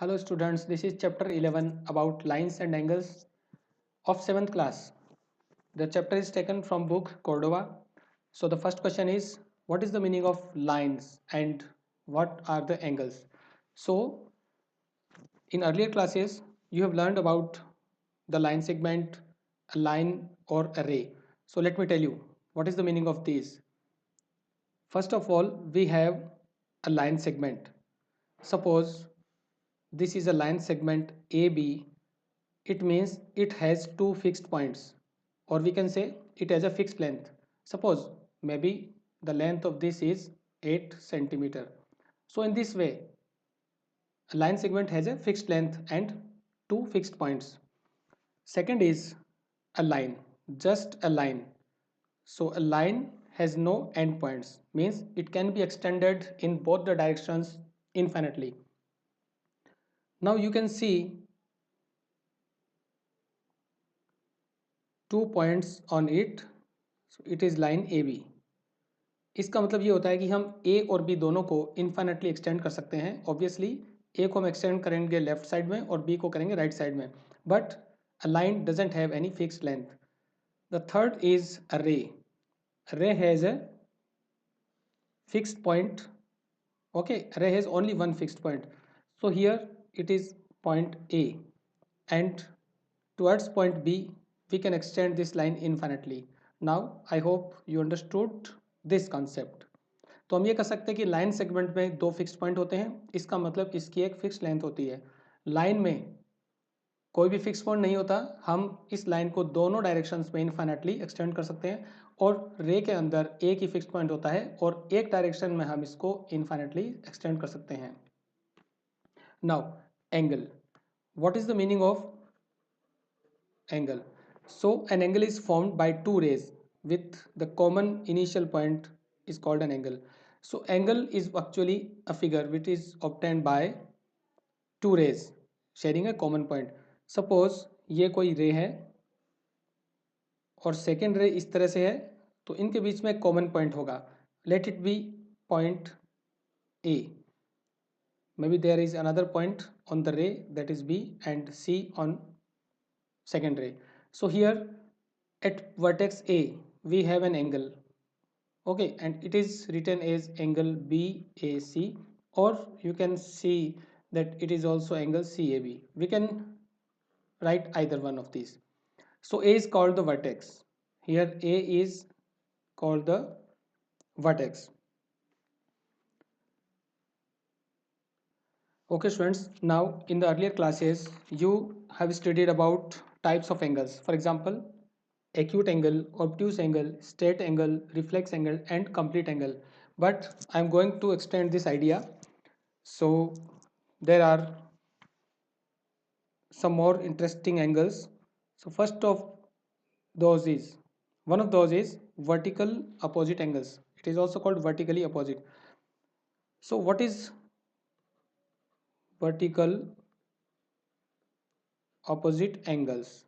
Hello students, this is chapter 11 about lines and angles of 7th class. The chapter is taken from book Cordova. So the first question is, what is the meaning of lines and what are the angles? So in earlier classes you have learned about the line segment, a line or array. So let me tell you what is the meaning of these. First of all, we have a line segment. Suppose this is a line segment AB. It means it has two fixed points, or we can say it has a fixed length. Suppose maybe the length of this is 8 centimeter. So in this way, a line segment has a fixed length and two fixed points. Second is a line, just a line. So a line has no endpoints, means it can be extended in both the directions infinitely. Now you can see two points on it. So it is line AB. इसका मतलब ये होता है कि हम ए और B दोनों को इन्फाइनेटली एक्सटेंड कर सकते हैं. ऑब्वियसली ए को हम एक्सटेंड करेंगे लेफ्ट साइड में और बी को करेंगे राइट साइड में, but a line doesn't have any fixed length. The third is a रे. रे has a fixed point. Okay, ray has only one fixed point. So here it is point A, and towards point B we can extend this line infinitely. Now I hope you understood this concept. तो हम ये कह सकते हैं कि line segment में दो fixed point होते हैं. इसका मतलब इसकी एक फिक्स्ड लेंथ होती है. लाइन में कोई भी फिक्स पॉइंट नहीं होता. हम इस लाइन को दोनों डायरेक्शंस में इनफाइनाइटली एक्सटेंड कर सकते हैं, और रे के अंदर एक ही फिक्स पॉइंट होता है और एक डायरेक्शन में हम इसको इनफाइनाइटली एक्सटेंड कर सकते हैं. Now angle. What is the meaning of angle? So an angle is formed by two rays with the common initial point is called an angle. So angle is actually a figure which is obtained by two rays sharing a common point. Suppose ये कोई रे है और second रे इस तरह से है, तो इनके बीच में एक कॉमन पॉइंट होगा. Let it be point A. maybe there is another point on the ray, that is B, and C on second ray. So here at vertex A we have an angle. Okay, and it is written as angle BAC, or you can see that it is also angle CAB. We can write either one of these. So A is called the vertex. Here A is called the vertex. Okay students, now in the earlier classes you have studied about types of angles. For example, acute angle, obtuse angle, straight angle, reflex angle and complete angle. But I am going to extend this idea. So there are some more interesting angles. So first of those is, one of those is vertical opposite angles. It is also called vertically opposite. So what is vertical opposite angles?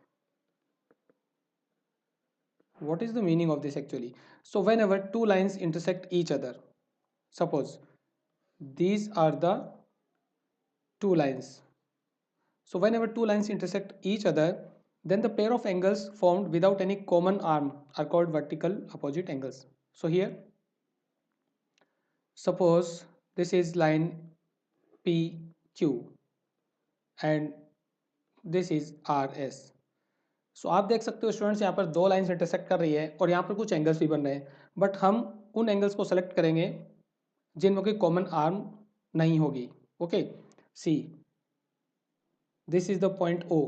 What is the meaning of this actually? So whenever two lines intersect each other, suppose these are the two lines. So whenever two lines intersect each other, then the pair of angles formed without any common arm are called vertical opposite angles. So here, suppose this is line PQ and this is RS. सो आप देख सकते हो students, यहाँ पर दो lines intersect कर रही है और यहाँ पर कुछ एंगल्स भी बन रहे हैं, बट हम उन एंगल्स को सेलेक्ट करेंगे जिनमें कोई कॉमन आर्म नहीं होगी. Okay, see this is the point O.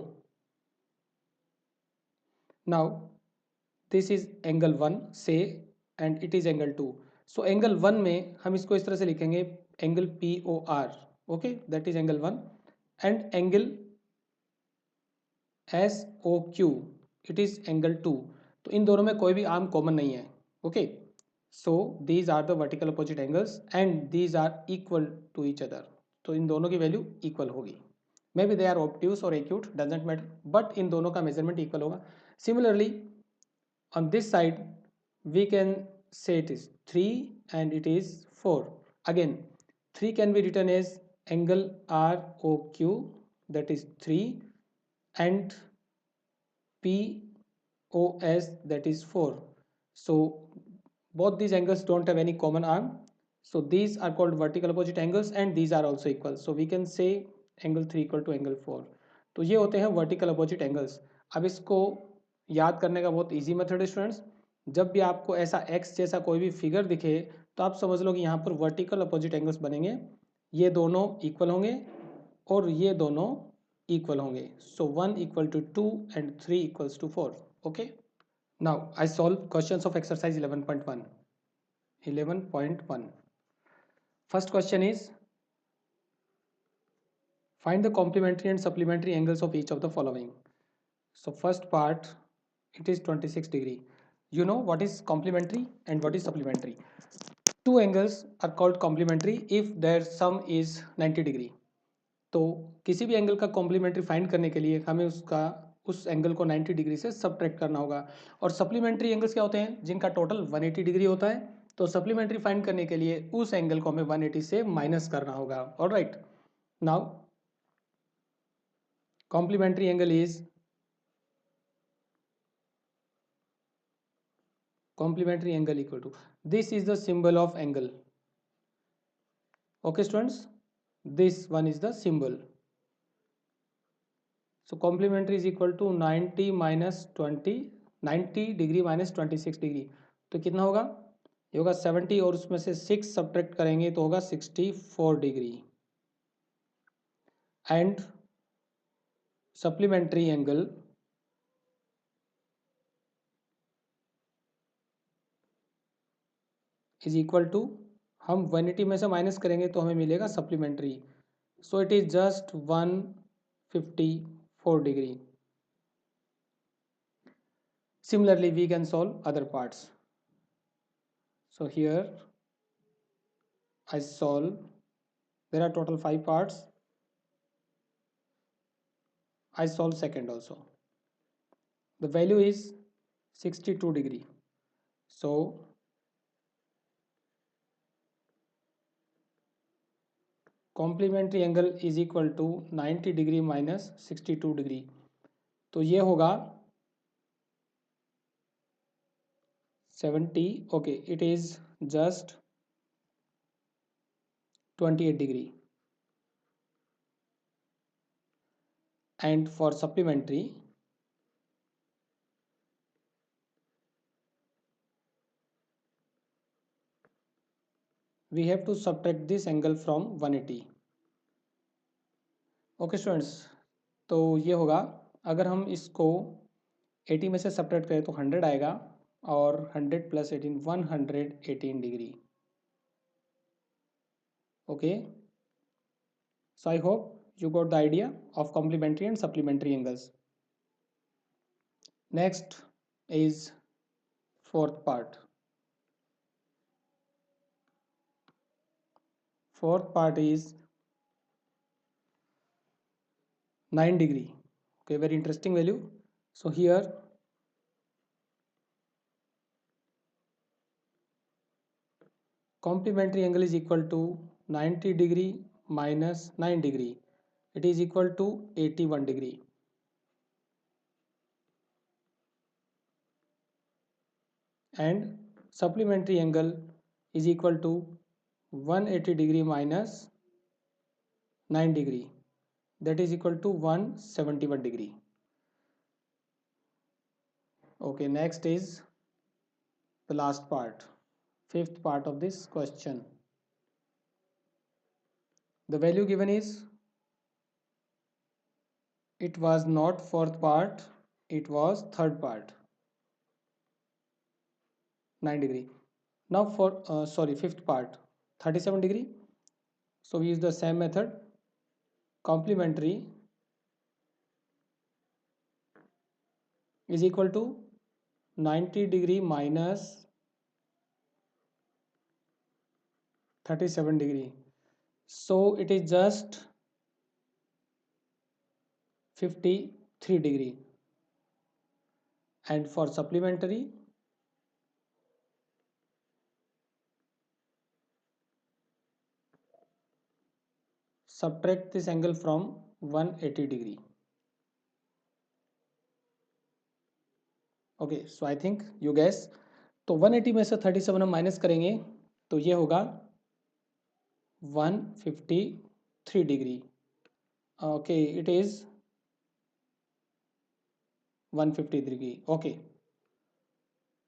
Now this is angle 1 से and it is angle 2. So angle 1 में हम इसको इस तरह से लिखेंगे, angle POR. Okay, that is angle 1. And angle SOQ, it is angle 2. तो इन दोनों में कोई भी आर्म कॉमन नहीं है. Okay, so these are the vertical opposite angles and these are equal to each other. तो इन दोनों की वैल्यू इक्वल होगी. May be they are obtuse और एक्यूट, डजेंट मैटर, बट इन दोनों का मेजरमेंट इक्वल होगा. Similarly on this side we can say it is 3 and it is 4. Again 3 can be written as angle ROQ, that is 3, and POS, that is 4. So both these angles don't have any common arm. So these are called vertical opposite angles and these are also equal. So we can say angle 3 equal to angle 4. तो ये होते हैं vertical opposite angles. अब इसको याद करने का बहुत इजी मेथड है स्टूडेंट्स. जब भी आपको ऐसा एक्स जैसा कोई भी फिगर दिखे तो आप समझ लो कि यहाँ पर वर्टिकल अपोजिट एंगल्स बनेंगे. ये दोनों इक्वल होंगे और ये दोनों इक्वल होंगे. So 1 equal to 2 and 3 equals to 4. Okay. Now I solve questions of exercise 11.1. 11.1. First question is, find the complementary and supplementary angles of each of the following. So first part, it is 26 degree. You know what is complementary and what is supplementary. Two angles are called complementary if their sum is 90 degree. तो किसी भी angle का complementary find करने के लिए हमें उस angle को 90 डिग्री से सब्ट्रैक्ट करना होगा. और सप्लीमेंट्री एंगल्स क्या होते हैं? जिनका टोटल 180 डिग्री होता है. तो सप्लीमेंट्री फाइंड करने के लिए उस एंगल को हमें 180 से माइनस करना होगा. Alright. Now complementary angle is complementary angle equal to, this is the symbol of angle. Okay students, this one is the symbol. So complementary is equal to 90 minus 20, 90 degree minus 26 degree. तो कितना होगा? ये होगा 70 और उसमें से 6 subtract करेंगे तो होगा 64 degree. And supplementary angle is equal to, हम 180 में से माइनस करेंगे तो हमें मिलेगा supplementary. So it is just 154 degree. Similarly, we can solve other parts. So here I solve, there are total 5 parts. I solve second also. The value is 62 degree. So complementary angle is equal to 90 degree minus 62 degree. तो ये होगा 70, okay, it is just 28 degree. And for supplementary, we have to subtract this angle from 180. Okay students, तो ये होगा, अगर हम इसको 80 में से सब्ट्रैक्ट करें तो 100 आएगा और 100 plus 18 118 degree. Okay. So I hope you got the idea of complementary and supplementary angles. Next is fourth part. Fourth part is 9 degree. Okay, very interesting value. So here complementary angle is equal to 90 degree minus 9 degree. It is equal to 81 degree. And supplementary angle is equal to 180 degree minus 9 degree, that is equal to 171 degree. Okay, next is the last part, fifth part of this question. The value given is, it was not fourth part, it was third part, 9 degree. Now for fifth part, 37 degree. So we use the same method. Complementary is equal to 90 degree minus 37 degree. So it is just 53 degree. And for supplementary, subtract this angle from 180 degree. Okay so I think you gas. तो 180 में से 37 हम minus करेंगे तो ये होगा 153 degree. Okay it is 150 degree. Okay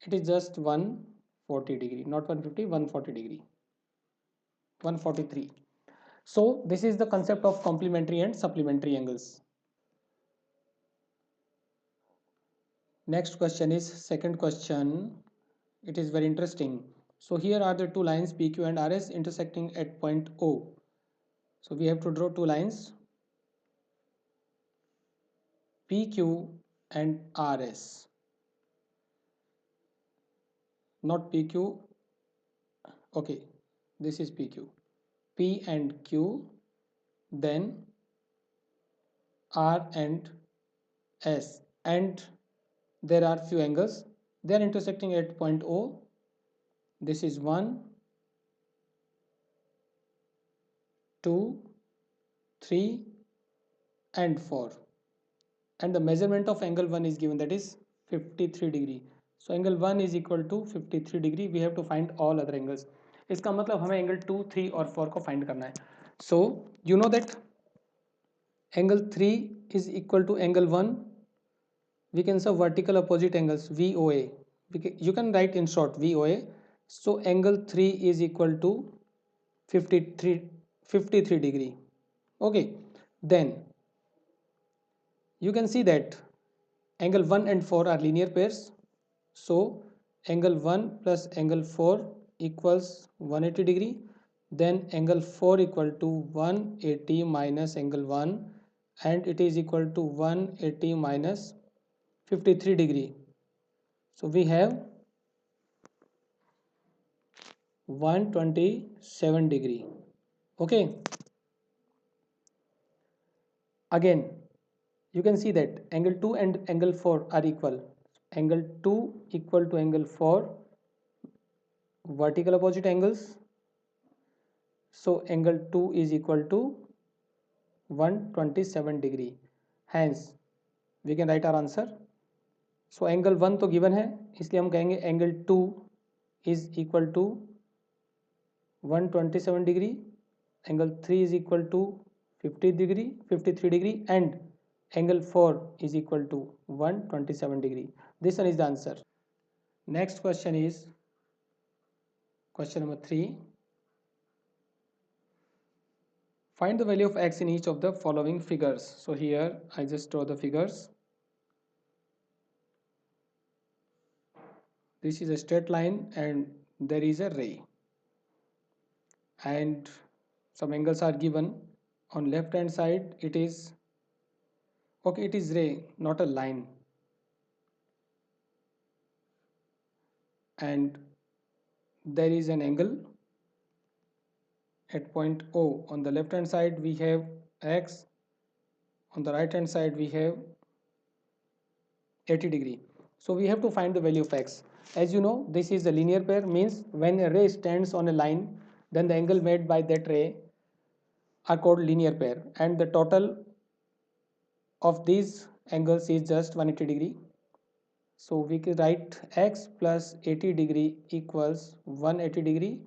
it is just 140 degree, not 150, 140 degree, 143। So this is the concept of complementary and supplementary angles. Next question is second question. It is very interesting. So here are the two lines PQ and RS intersecting at point O. So we have to draw two lines PQ and RS. Not PQ. Okay, this is PQ. P and Q, then R and S, and there are few angles. They are intersecting at point O. This is 1, 2, 3 and 4, and the measurement of angle 1 is given, that is 53 degree. So angle 1 is equal to 53 degree. We have to find all other angles. इसका मतलब हमें angle 2, 3 और 4 को find करना है. So you know that angle 3 is equal to angle 1. We can say vertical opposite angles VOA. You can write in short VOA. So angle 3 is equal to 53 degree. Okay, then you can see that angle 1 and 4 are linear pairs. So angle 1 plus angle 4 equals 180 degree. Then angle 4 equal to 180 minus angle 1, and it is equal to 180 minus 53 degree. So we have 127 degree. Okay, again you can see that angle 2 and angle 4 are equal. Angle 2 equal to angle 4, vertical opposite angles. So angle 2 is equal to 127 degree. Hence we can write our answer. So angle 1 तो given है, इसलिए हम कहेंगे angle 2 is equal to 127 degree. Angle 3 is equal to 53 degree, and angle 4 is equal to 127 degree. This one is the answer. Next question is question number 3. Find the value of x in each of the following figures. So here I just draw the figures. This is a straight line and there is a ray, and some angles are given. On left hand side it is okay, it is ray, not a line, and there is an angle at point O. On the left hand side we have x, on the right hand side we have 80 degree. So we have to find the value of x. As you know, this is a linear pair, means when a ray stands on a line, then the angle made by that ray are called linear pair, and the total of these angles is just 180 degree. So we can write x plus 80 degree equals 180 degree.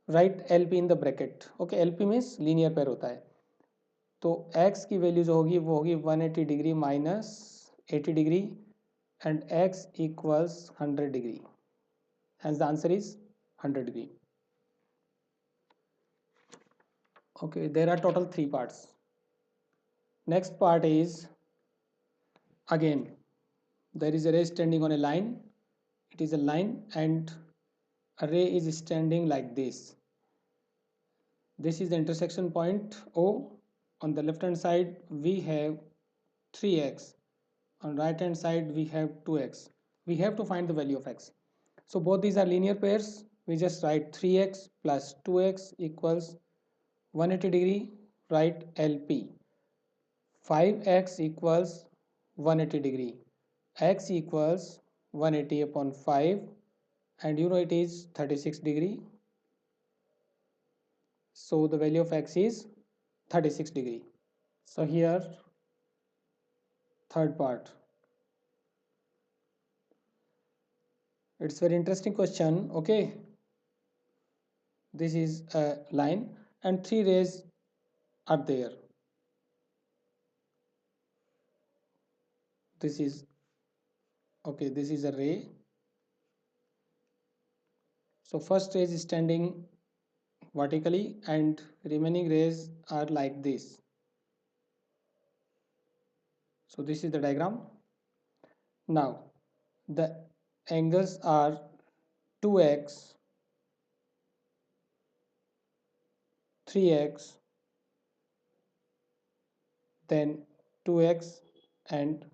Write LP in the bracket. Okay, LP means linear pair होता है. तो x की value जो होगी वो होगी 180 degree minus 80 degree, and x equals 100 degree. Hence the answer is 100 degree. Okay, there are total 3 parts. Next part is, again there is a ray standing on a line. It is a line and a ray is standing like this. This is the intersection point O. On the left hand side we have 3x, on right hand side we have 2x. We have to find the value of x. So both these are linear pairs. We just write 3x plus 2x equals 180 degree. Write LP. 5x equals 180 degree. X equals 180 upon 5, and you know it is 36 degree. So the value of x is 36 degree. So here third part, it's very interesting question. Okay, this is a line and three rays are there. This is okay, this is a ray. So first ray is standing vertically and remaining rays are like this. So this is the diagram. Now the angles are 2x, 3x, then 2x and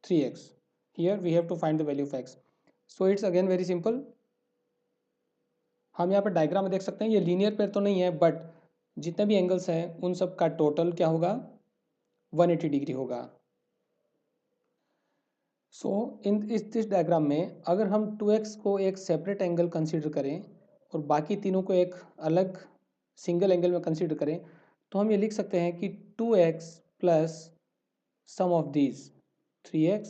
3x. Here we have to find the value of x. So it's again very simple. हम यहाँ पर diagram में देख सकते हैं, ये linear pair तो नहीं है, बट जितने भी एंगल्स हैं उन सब का टोटल क्या होगा, 180 डिग्री होगा. सो इन दिस डायग्राम में अगर हम 2x को एक सेपरेट एंगल कंसीडर करें और बाकी तीनों को एक अलग सिंगल एंगल में कंसीडर करें, तो हम ये लिख सकते हैं कि 2x plus sum of these 3x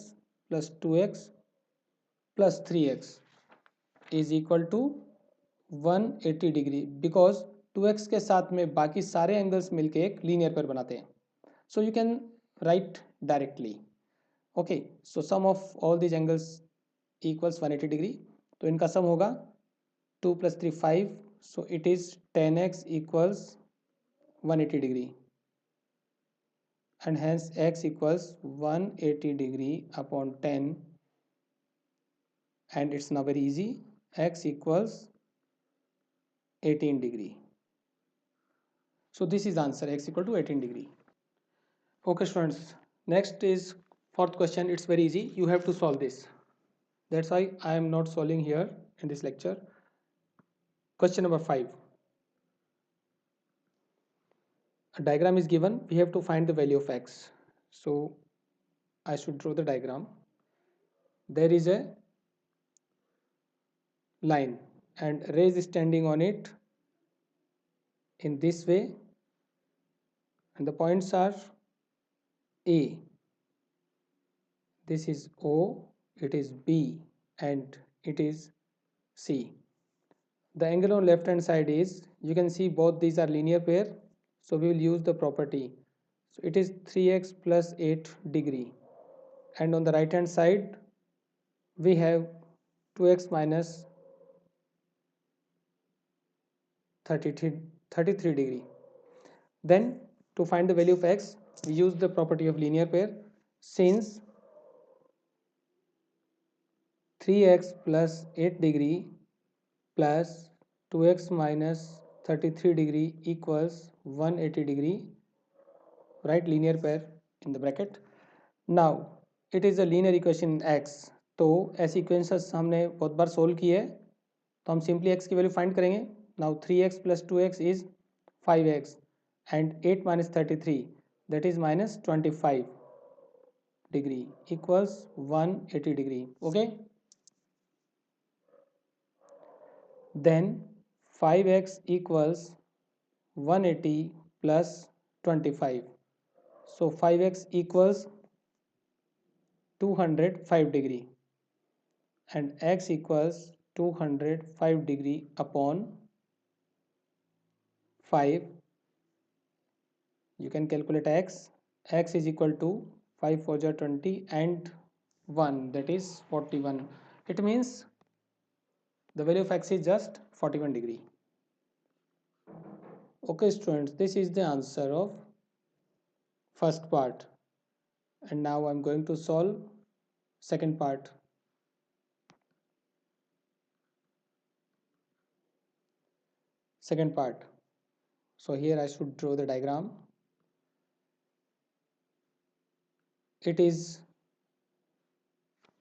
plus 2x plus 3x is equal to 180 degree, because 2x के साथ में बाकी सारे एंगल्स मिलके एक लीनियर पेयर बनाते हैं. So you can write directly. Okay, so sum of all these angles equals 180 degree. तो इनका सम होगा 2 + 3 5. So it is 10x equals 180 degree and hence x equals 180 degree upon 10, and it's now very easy, x equals 18 degree. So this is answer, x equal to 18 degree. Okay students, next is fourth question. It's very easy, you have to solve this. That's why I am not solving here in this lecture. Question number 5. A diagram is given, we have to find the value of x. So I should draw the diagram. There is a line and ray is standing on it in this way, and the points are A, this is O, it is B, and it is C. The angle on left hand side is, you can see both these are linear pair, so we will use the property. So it is 3x plus 8 degree, and on the right hand side we have 2x minus 33 degree. Then to find the value of x, we use the property of linear pair. Since 3x plus 8 degree plus 2x minus 33 degree equals 180 degree, write linear pair in the bracket. Now it is a linear equation x. तो ऐसी equations हमने बहुत बार solve की है, तो हम simply x की value find करेंगे. Now 3x plus 2x is 5x and 8 minus 33, that is minus 25 degree equals 180 degree. Okay, then 5x equals 180 plus 25. So 5x equals 205 degree and x equals 205 degree upon 5. You can calculate x. X is equal to 5 4 ja 20 and 1, that is 41. It means the value of x is just 41 degree. Okay students, this is the answer of first part, and now I'm going to solve second part. Second part. So here I should draw the diagram. It is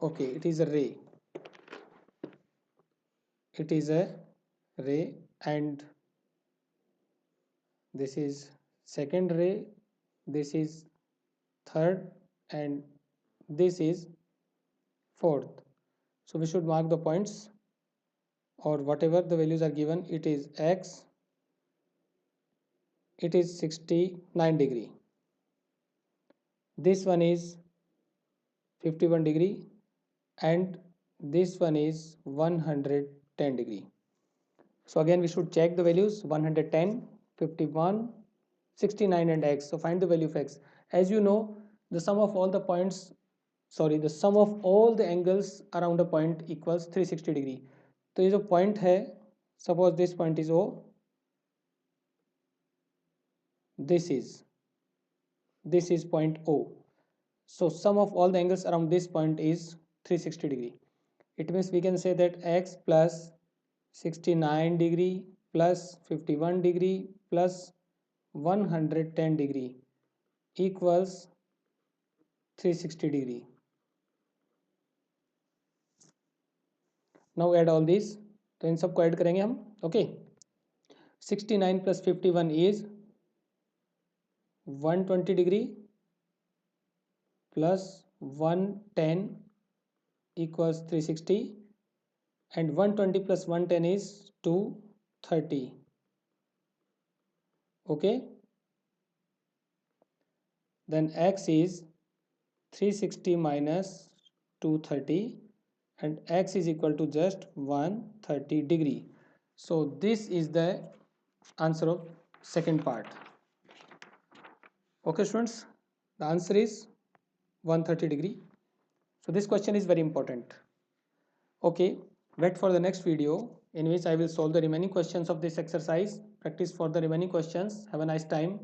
okay, it is a ray. It is a ray, and this is second ray, this is third, and this is fourth. So we should mark the points, or whatever the values are given, it is x, it is 69 degree. This one is 51 degree and this one is 110 degree. So again we should check the values 110, 51, 69 and x. So find the value of x. As you know, the sum of all the points, sorry, the sum of all the angles around a point equals 360 degree. तो ये जो point है, suppose this point is O, this is point O. So sum of all the angles around this point is 360 degree. It means we can say that x plus 69 degree plus 51 degree plus 110 degree equals 360 degree. Now add all these. तो इन सबको add करेंगे हम. Okay 69 plus 51 is 120 degree plus 110 equals 360 and 120 plus 110 is 230. Okay, then x is 360 minus 230 and x is equal to just 130 degree. So this is the answer of second part. Okay students, the answer is 130 degree. So this question is very important. Okay, wait for the next video in which I will solve the remaining questions of this exercise. Practice for the remaining questions. Have a nice time.